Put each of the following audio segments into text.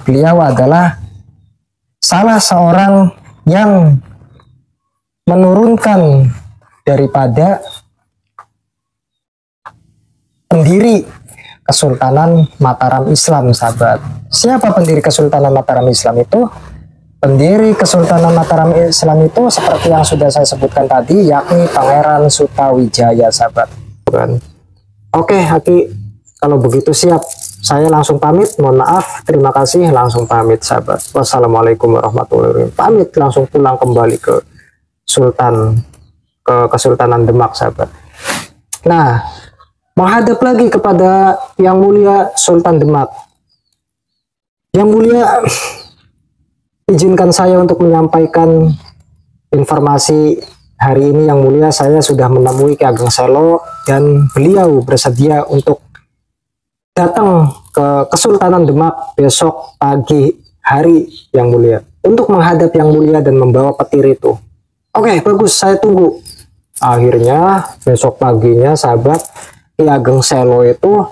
beliau adalah salah seorang yang menurunkan daripada pendiri Kesultanan Mataram Islam, sahabat. Siapa pendiri Kesultanan Mataram Islam itu? Pendiri Kesultanan Mataram Islam itu seperti yang sudah saya sebutkan tadi, yakni Pangeran Sutawijaya, sahabat. Oke, Aki, kalau begitu siap. Saya langsung pamit, mohon maaf, terima kasih, langsung pamit, sahabat. Wassalamualaikum warahmatullahi wabarakatuh. Pamit, langsung pulang kembali ke Kesultanan Demak, sahabat. Nah, menghadap lagi kepada Yang Mulia Sultan Demak. Yang Mulia, izinkan saya untuk menyampaikan informasi hari ini. Yang Mulia, saya sudah menemui Ki Ageng Selo dan beliau bersedia untuk datang ke Kesultanan Demak besok pagi hari, Yang Mulia, untuk menghadap Yang Mulia dan membawa petir itu. Oke, bagus, saya tunggu. Akhirnya besok paginya, sahabat, Ki Ageng Selo itu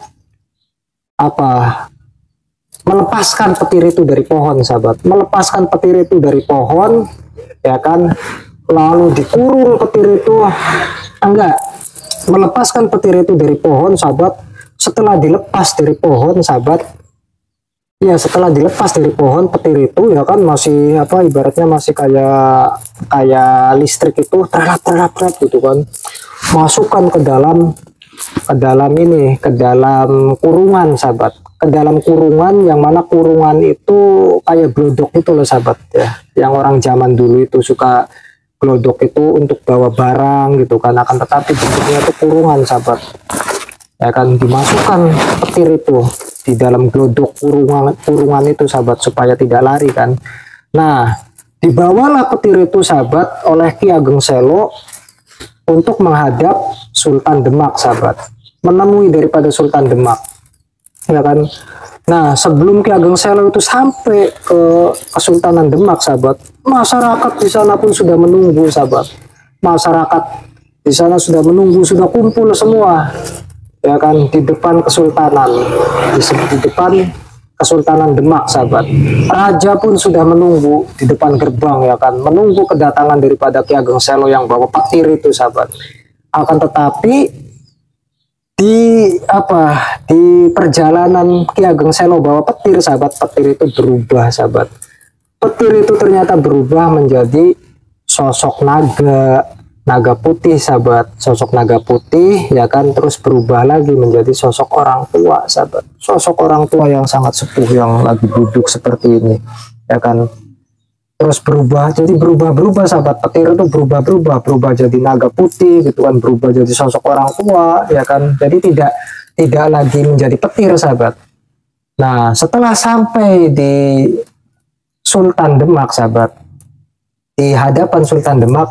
melepaskan petir itu dari pohon, sahabat. Melepaskan petir itu dari pohon, ya kan, lalu dikurung petir itu. Melepaskan petir itu dari pohon, sahabat. Setelah dilepas dari pohon, sahabat, ya, setelah dilepas dari pohon petir itu, ya kan, masih ibaratnya masih kayak listrik itu, terap gitu kan, masukkan ke dalam kurungan, sahabat. Ke dalam kurungan, yang mana kurungan itu kayak glodok itu loh, sahabat, ya. Yang orang zaman dulu itu suka glodok itu untuk bawa barang gitu kan, akan tetapi bentuknya itu kurungan, sahabat. Ya kan, dimasukkan petir itu di dalam glodok kurungan itu, sahabat, supaya tidak lari kan. Nah, dibawalah petir itu, sahabat, oleh Ki Ageng Selo untuk menghadap Sultan Demak, sahabat, menemui daripada Sultan Demak, ya kan. Nah, sebelum Ki Ageng Selo itu sampai ke Kesultanan Demak, sahabat, masyarakat di sana pun sudah menunggu, sahabat. Masyarakat di sana sudah menunggu, sudah kumpul semua, ya kan, di depan Kesultanan, di depan Kesultanan Demak, sahabat. Raja pun sudah menunggu di depan gerbang, ya kan, menunggu kedatangan daripada Ki Ageng Selo yang bawa petir itu, sahabat. Akan tetapi di perjalanan Ki Ageng Selo bawa petir, sahabat, petir itu berubah, sahabat. Petir itu ternyata berubah menjadi sosok naga putih, sahabat. Sosok naga putih, ya kan, terus berubah lagi menjadi sosok orang tua, sahabat. Sosok orang tua yang sangat sepuh yang lagi duduk seperti ini, ya kan. Terus berubah sahabat, petir itu berubah jadi naga putih gitu kan, berubah jadi sosok orang tua, ya kan. Jadi tidak lagi menjadi petir, sahabat. Nah, setelah sampai di Sultan Demak, sahabat, di hadapan Sultan Demak,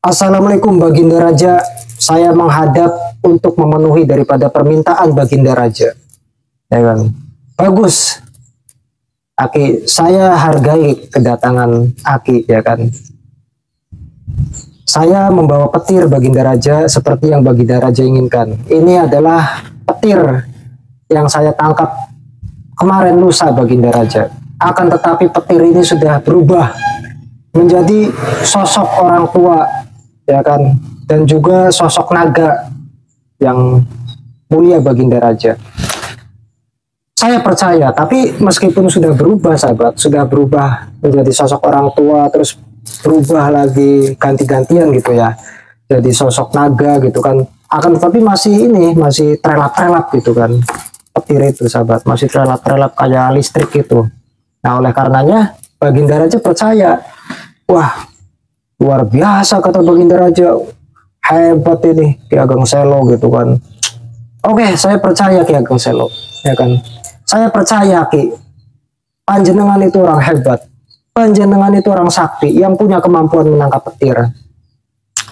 Assalamualaikum Baginda Raja, saya menghadap untuk memenuhi daripada permintaan Baginda Raja, ya kan. Bagus, Aki, saya hargai kedatangan Aki, ya kan. Saya membawa petir Baginda Raja seperti yang Baginda Raja inginkan. Ini adalah petir yang saya tangkap kemarin lusa, Baginda Raja. Akan tetapi petir ini sudah berubah menjadi sosok orang tua, ya kan, dan juga sosok naga yang mulia, Baginda Raja. Saya percaya, tapi meskipun sudah berubah, sahabat, sudah berubah menjadi sosok orang tua, terus berubah lagi ganti-gantian gitu ya, jadi sosok naga gitu kan, akan tetapi masih trelap-trelap gitu kan, petir itu, sahabat, masih trelap-trelap kayak listrik gitu. Nah, oleh karenanya Baginda Raja percaya, wah, luar biasa, kata Baginda Raja, hebat ini Ki Ageng Selo gitu kan. Oke, saya percaya Ki Ageng Selo, ya kan. Saya percaya, Ki, panjenengan itu orang hebat, panjenengan itu orang sakti yang punya kemampuan menangkap petir.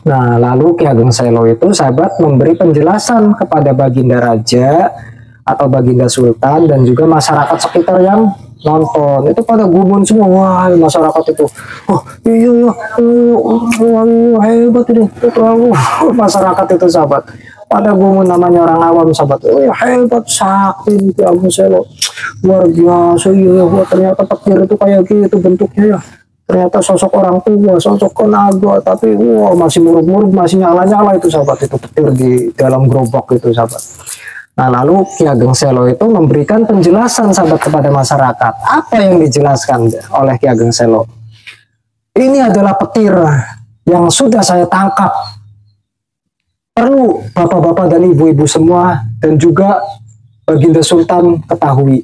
Nah, lalu Ki Ageng Selo itu, sahabat, memberi penjelasan kepada Baginda Raja atau Baginda Sultan dan juga masyarakat sekitar yang nonton. Itu pada gumun semua, wah, masyarakat itu, oh iya, hebat ini, masyarakat itu, sahabat, pada gue namanya orang awam sahabat, oh ya hebat sakti nih Ki Ageng Selo, luar biasa ya. Wah, ternyata petir itu kayak gitu bentuknya ya, ternyata sosok orang tua, sosok tenaga, tapi wah masih murug-murug, masih nyala-nyala itu sahabat, itu petir di dalam gerobak itu sahabat. Nah, lalu Ki Ageng Selo itu memberikan penjelasan sahabat kepada masyarakat. Apa yang dijelaskan oleh Ki Ageng Selo? Ini adalah petir yang sudah saya tangkap. Perlu bapak-bapak dan ibu-ibu semua dan juga Baginda Sultan ketahui.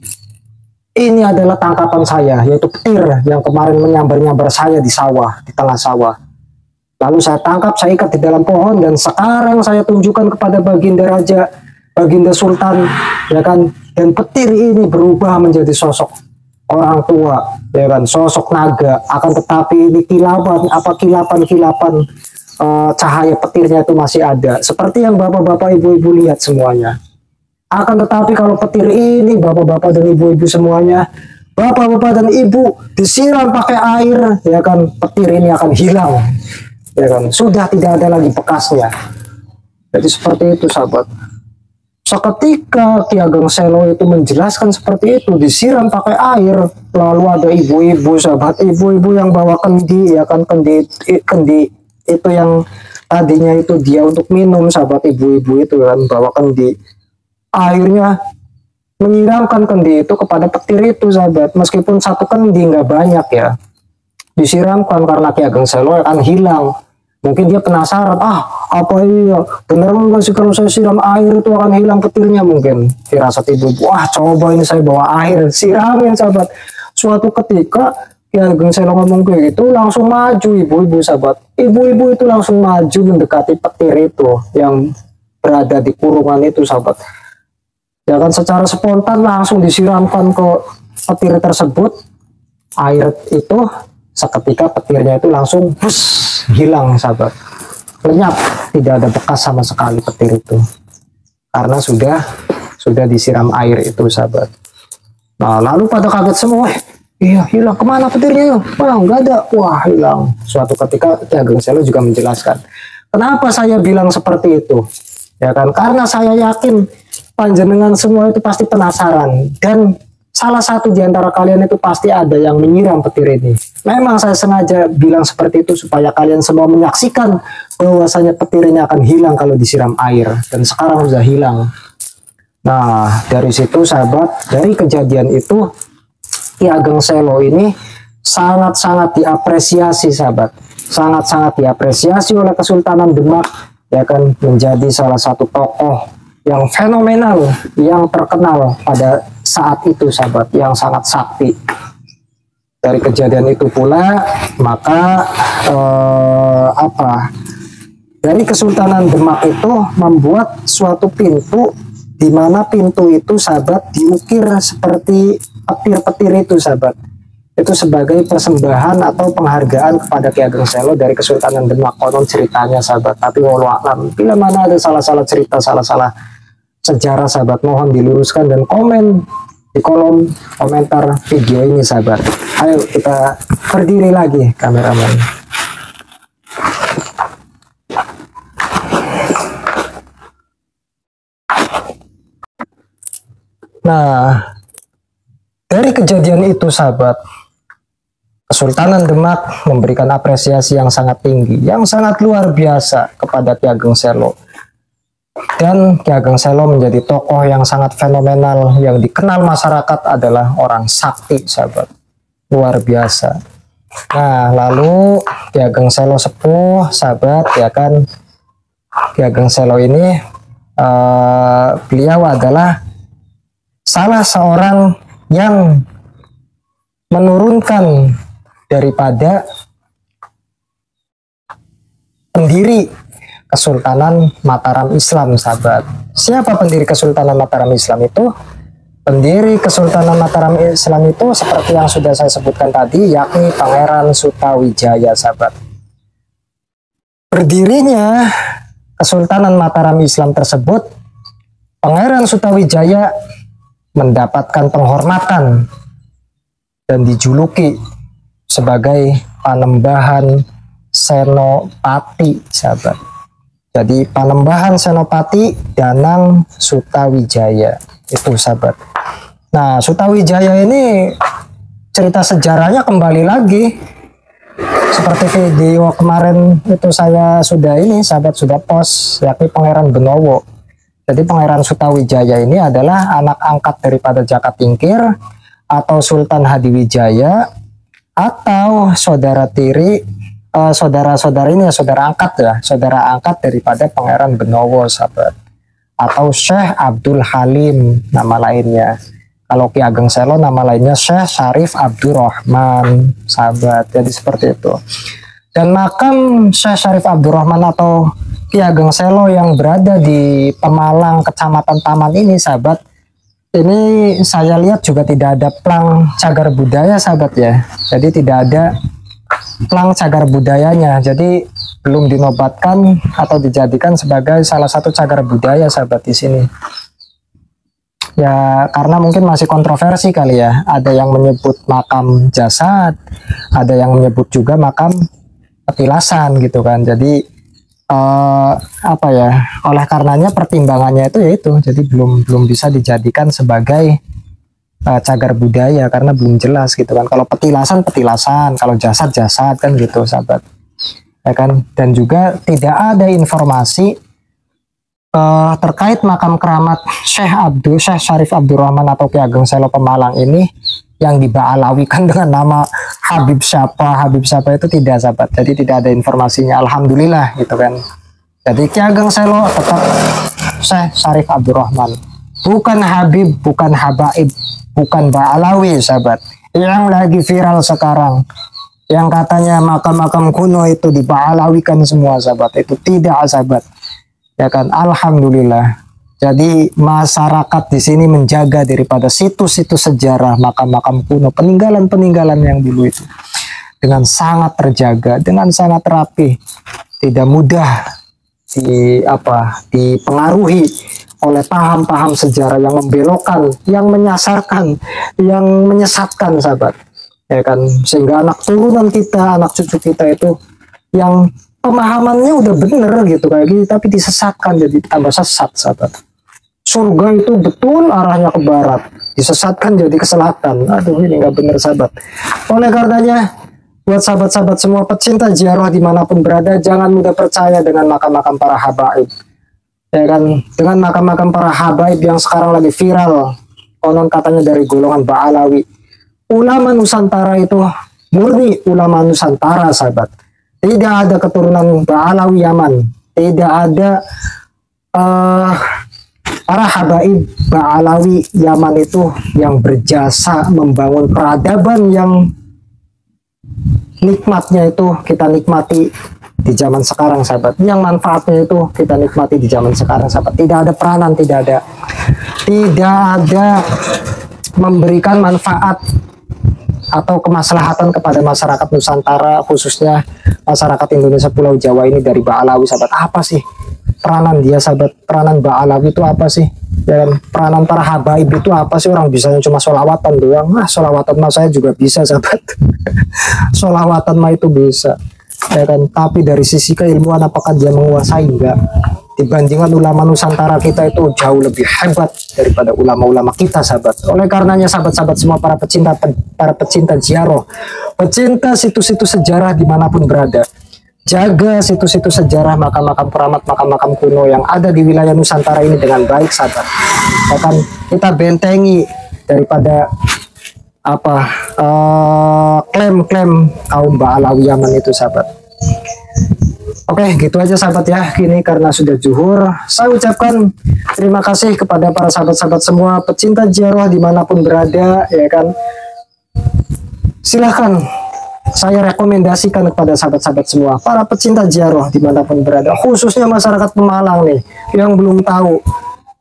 Ini adalah tangkapan saya, yaitu petir yang kemarin menyambar-nyambar saya di sawah, di tengah sawah. Lalu saya tangkap, saya ikat di dalam pohon, dan sekarang saya tunjukkan kepada Baginda Raja, Baginda Sultan, ya kan, dan petir ini berubah menjadi sosok orang tua, ya kan, sosok naga. Akan tetapi ini kilapan cahaya petirnya itu masih ada, seperti yang bapak-bapak ibu-ibu lihat semuanya. Akan tetapi kalau petir ini bapak-bapak dan ibu-ibu semuanya, bapak-bapak dan ibu disiram pakai air, ya kan, petir ini akan hilang, ya kan, sudah tidak ada lagi bekasnya. Jadi seperti itu sahabat. Seketika Ki Ageng Selo itu menjelaskan seperti itu, disiram pakai air, lalu ada ibu-ibu sahabat, ibu-ibu yang bawa kendi, ya kan, kendi itu yang tadinya itu dia untuk minum sahabat, ibu-ibu itu kan bawa kendi, airnya menyiramkan kendi itu kepada petir itu sahabat, meskipun satu kendi nggak banyak ya, disiramkan karena Ki Ageng Selo akan hilang. Mungkin dia penasaran, apa iya bener nggak sih kalau saya siram air itu akan hilang petirnya, mungkin firasat ibu, coba ini saya bawa air siramin sahabat. Suatu ketika Ki Ageng Selo ngomong kayak gitu, langsung maju ibu-ibu sahabat, ibu-ibu itu langsung maju mendekati petir itu yang berada di kurungan itu sahabat, ya kan, secara spontan langsung disiramkan ke petir tersebut air itu. Seketika petirnya itu langsung hilang sahabat, lenyap, tidak ada bekas sama sekali petir itu karena sudah disiram air itu sahabat. Nah, lalu pada kaget semua, iya hilang, kemana petirnya? Wah, nggak ada, wah hilang. Suatu ketika Ki Ageng Selo juga menjelaskan, kenapa saya bilang seperti itu, ya kan, karena saya yakin panjenengan semua itu pasti penasaran, dan salah satu di antara kalian itu pasti ada yang menyiram petir ini. Memang saya sengaja bilang seperti itu supaya kalian semua menyaksikan bahwasanya petir ini akan hilang kalau disiram air, dan sekarang sudah hilang. Nah, dari situ sahabat, dari kejadian itu Ki Ageng Selo ini sangat-sangat diapresiasi sahabat, sangat-sangat diapresiasi oleh Kesultanan Demak, ya kan, menjadi salah satu tokoh yang fenomenal, yang terkenal pada saat itu sahabat, yang sangat sakti. Dari kejadian itu pula maka dari Kesultanan Demak itu membuat suatu pintu, di mana pintu itu sahabat diukir seperti petir-petir itu sahabat. Itu sebagai persembahan atau penghargaan kepada Ki Ageng Selo dari Kesultanan Demak, konon ceritanya sahabat. Tapi walau alam, bila mana ada salah-salah cerita, salah-salah sejarah sahabat, mohon diluruskan dan komen di kolom komentar video ini sahabat. Ayo kita berdiri lagi kameramen. Nah, dari kejadian itu sahabat, Kesultanan Demak memberikan apresiasi yang sangat tinggi, yang sangat luar biasa kepada Ki Ageng Selo. Dan Ki Ageng Selo menjadi tokoh yang sangat fenomenal, yang dikenal masyarakat adalah orang sakti sahabat, luar biasa. Nah, lalu Ki Ageng Selo sepuh sahabat, ya kan, Ki Ageng Selo ini beliau adalah salah seorang yang menurunkan daripada pendiri Kesultanan Mataram Islam sahabat. Siapa pendiri Kesultanan Mataram Islam itu? Pendiri Kesultanan Mataram Islam itu seperti yang sudah saya sebutkan tadi, yakni Pangeran Sutawijaya sahabat. Berdirinya Kesultanan Mataram Islam tersebut, Pangeran Sutawijaya mendapatkan penghormatan dan dijuluki sebagai Panembahan Senopati sahabat. Jadi Panembahan Senopati Danang Sutawijaya itu sahabat. Nah, Sutawijaya ini cerita sejarahnya kembali lagi seperti video kemarin itu saya sudah sahabat sudah post, yakni Pangeran Benowo. Jadi Pangeran Sutawijaya ini adalah anak angkat daripada Jaka Tingkir atau Sultan Hadiwijaya, atau saudara tiri, saudara-saudarinya, saudara angkat daripada Pangeran Benowo sahabat, atau Syekh Abdul Halim nama lainnya. Kalau Ki Ageng Selo nama lainnya Syekh Syarif Abdurrahman sahabat. Jadi seperti itu. Dan makam Syekh Syarif Abdurrahman atau Ki Ageng Selo yang berada di Pemalang, Kecamatan Taman ini sahabat, ini saya lihat juga tidak ada plang cagar budaya sahabat ya. Jadi tidak ada plang cagar budayanya. Jadi belum dinobatkan atau dijadikan sebagai salah satu cagar budaya sahabat di sini. Ya karena mungkin masih kontroversi kali ya. Ada yang menyebut makam jasad, ada yang menyebut juga makam petilasan gitu kan. Jadi apa ya, oleh karenanya pertimbangannya itu yaitu, jadi belum bisa dijadikan sebagai cagar budaya karena belum jelas gitu kan. Kalau petilasan, kalau jasad kan gitu sahabat ya kan. Dan juga tidak ada informasi terkait makam keramat Syekh Syarif Abdurrahman atau Ki Ageng Selo Pemalang ini yang diba'alawikan dengan nama Habib siapa itu tidak sahabat. Jadi tidak ada informasinya, alhamdulillah gitu kan. Jadi Ki Ageng Selo tetap Syekh Syarif Abdurrahman, bukan Habib, bukan Habaib, bukan Ba'alawi sahabat. Yang lagi viral sekarang yang katanya makam-makam kuno itu diba'alawikan semua sahabat, itu tidak sahabat ya kan. Alhamdulillah. Jadi masyarakat di sini menjaga daripada situs-situs sejarah, makam-makam kuno, peninggalan-peninggalan yang dulu itu dengan sangat terjaga, dengan sangat rapi, tidak mudah dipengaruhi oleh paham-paham sejarah yang membelokkan, yang menyasarkan, yang menyesatkan sahabat ya kan. Sehingga anak turunan kita, anak cucu kita itu yang pemahamannya udah bener gitu kayak gitu, tapi disesatkan jadi tambah sesat sahabat. Surga itu betul arahnya ke barat, disesatkan jadi ke selatan. Aduh, ini nggak bener sahabat. Oleh karenanya buat sahabat-sahabat semua pecinta ziarah dimanapun berada, jangan mudah percaya dengan makam-makam para habaib ya kan. Dengan makam-makam para habaib yang sekarang lagi viral, konon katanya dari golongan Ba'alawi. Ulama Nusantara itu murni ulama Nusantara sahabat. Tidak ada keturunan Ba'alawi Yaman, tidak ada para habaib Ba'alawi Yaman itu yang berjasa membangun peradaban yang nikmatnya itu kita nikmati di zaman sekarang sahabat. Yang manfaatnya itu kita nikmati di zaman sekarang sahabat. Tidak ada peranan, tidak ada memberikan manfaat atau kemaslahatan kepada masyarakat Nusantara, khususnya masyarakat Indonesia Pulau Jawa ini dari Ba'alawi sahabat. Apa sih peranan dia sahabat? Peranan Ba'alawi itu apa sih? Dan peranan para habaib itu apa sih? Orang bisanya cuma sholawatan doang. Sholawatan mah saya juga bisa sahabat. Sholawatan mah itu bisa ya kan. Tapi dari sisi keilmuan apakah dia menguasai? Enggak. Dibandingkan ulama Nusantara kita itu jauh lebih hebat daripada ulama-ulama kita sahabat. Oleh karenanya sahabat-sahabat semua, para pecinta ziarah, pecinta situs-situs sejarah dimanapun berada, jaga situs-situs sejarah, makam-makam keramat, makam-makam kuno yang ada di wilayah Nusantara ini dengan baik sahabat. Akan kita bentengi daripada klaim-klaim kaum Ba'alawi Yaman itu sahabat. Oke, gitu aja sahabat ya. Kini karena sudah zuhur, saya ucapkan terima kasih kepada para sahabat-sahabat semua, pecinta ziarah dimanapun berada ya kan. Silahkan saya rekomendasikan kepada sahabat-sahabat semua, para pecinta ziarah dimanapun berada, khususnya masyarakat Pemalang nih yang belum tahu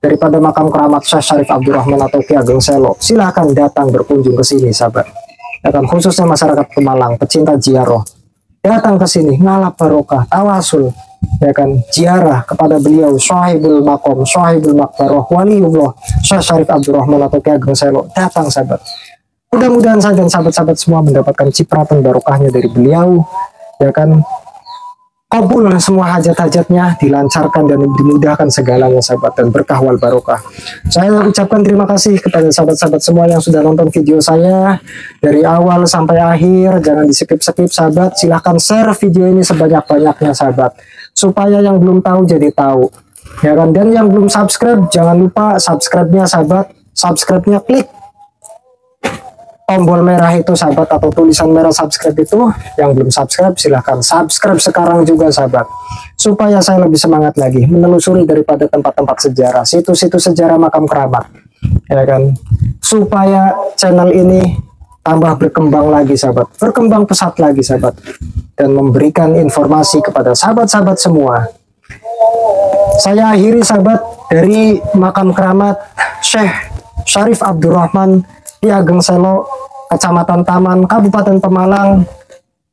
daripada makam keramat Syekh Syarif Abdurrahman atau Ki Ageng Selo. Silahkan datang berkunjung ke sini sahabat ya kan. Khususnya masyarakat Pemalang, pecinta ziarah, datang ke sini ngalap barokah, tawasul ya kan, ziarah kepada beliau Syahibul Maqam, Syahibul Maqbarah, Waliullah Syekh Syarif Abdurrahman atau Ki Ageng Selo. Datang sahabat. Mudah-mudahan saya dan sahabat-sahabat semua mendapatkan cipratan barokahnya dari beliau ya kan. kabul semua hajat-hajatnya, dilancarkan dan dimudahkan segalanya sahabat, dan berkah wal barokah. Saya ucapkan terima kasih kepada sahabat-sahabat semua yang sudah nonton video saya dari awal sampai akhir. Jangan di skip-skip sahabat, silahkan share video ini sebanyak-banyaknya sahabat, supaya yang belum tahu jadi tahu ya kan. Dan yang belum subscribe, jangan lupa subscribe-nya sahabat. Subscribe-nya klik tombol merah itu sahabat, atau tulisan merah subscribe itu. Yang belum subscribe silahkan subscribe sekarang juga sahabat, supaya saya lebih semangat lagi menelusuri daripada tempat-tempat sejarah, situs-situs sejarah makam keramat ya kan, supaya channel ini tambah berkembang lagi sahabat, berkembang pesat lagi sahabat, dan memberikan informasi kepada sahabat-sahabat semua. Saya akhiri sahabat dari makam keramat Syekh Syarif Abdurrahman di Ageng Selo, Kecamatan Taman, Kabupaten Pemalang.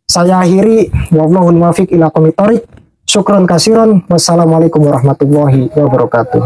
Saya akhiri, wallahul muwaffiq ila aqwamit thoriq. Syukran kasiron. Wassalamualaikum warahmatullahi wabarakatuh.